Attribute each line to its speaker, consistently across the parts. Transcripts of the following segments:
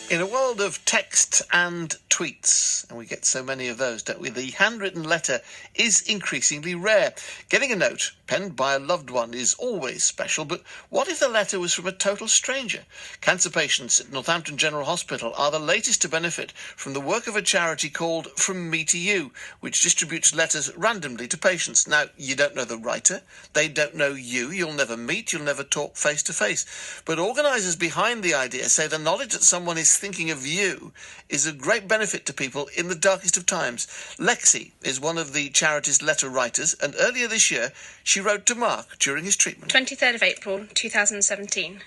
Speaker 1: In a world of text and tweets, and we get so many of those, don't we? The handwritten letter is increasingly rare. Getting a note penned by a loved one is always special, but what if the letter was from a total stranger? Cancer patients at Northampton General Hospital are the latest to benefit from the work of a charity called From Me to You, which distributes letters randomly to patients. Now, you don't know the writer, they don't know you, you'll never meet, you'll never talk face to face. But organisers behind the idea say the knowledge that someone is thinking of you is a great benefit to people in the darkest of times. Lexi is one of the charity's letter writers, and earlier this year she wrote to Mark during his treatment.
Speaker 2: 23rd of April 2017.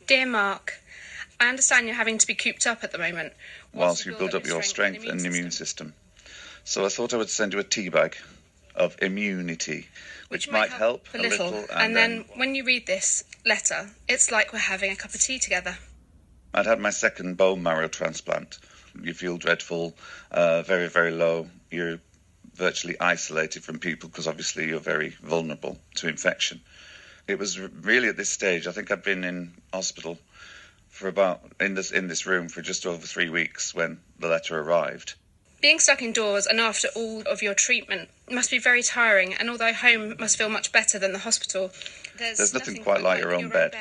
Speaker 2: Dear Mark, I understand you're having to be cooped up at the moment
Speaker 3: whilst you build up your strength and immune system. So I thought I would send you a tea bag of immunity, which might help a little.
Speaker 2: And then when you read this letter, it's like we're having a cup of tea together.
Speaker 3: I'd had my second bone marrow transplant. You feel dreadful, very, very low. You're virtually isolated from people because obviously you're very vulnerable to infection. It was really at this stage, I think I'd been in hospital for in this room for just over 3 weeks when the letter arrived.
Speaker 2: Being stuck indoors and after all of your treatment must be very tiring, and although home must feel much better than the hospital,
Speaker 3: there's nothing quite like your own bed.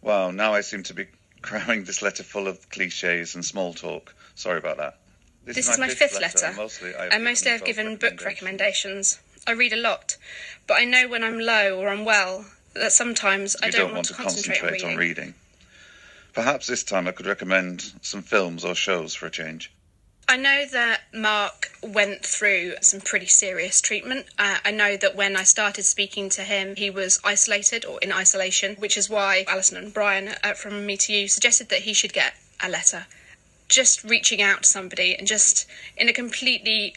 Speaker 3: Wow, now I seem to be cramming this letter full of cliches and small talk. Sorry about that.
Speaker 2: This is my fifth letter. Mostly I've given book recommendations. I read a lot, but I know when I'm low or unwell that sometimes I don't want to concentrate on reading.
Speaker 3: Perhaps this time I could recommend some films or shows for a change.
Speaker 2: I know that Mark went through some pretty serious treatment. I know that when I started speaking to him, he was isolated or in isolation, which is why Alison and Brian From Me to You suggested that he should get a letter. Just reaching out to somebody and just in a completely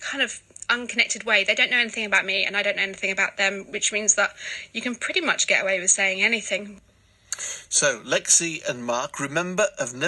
Speaker 2: kind of unconnected way. They don't know anything about me and I don't know anything about them, which means that you can pretty much get away with saying anything.
Speaker 1: So, Lexi and Mark, remember, have never